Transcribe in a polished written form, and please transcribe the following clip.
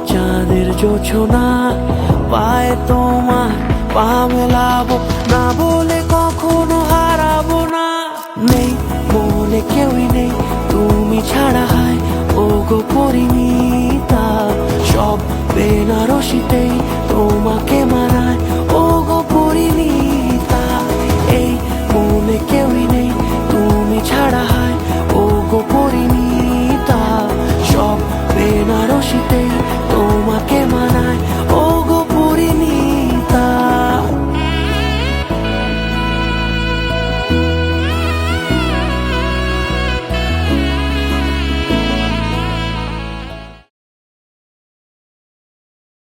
চাঁদের জোছনা পায়ে তোমার পা মেলাবো, না বলে কখনো হারাবো না। নেই মনে কেউই নেই তুমি ছাড়া, হায় ও গো পরিণীতা। সব বেনারসিতেই তোমাকে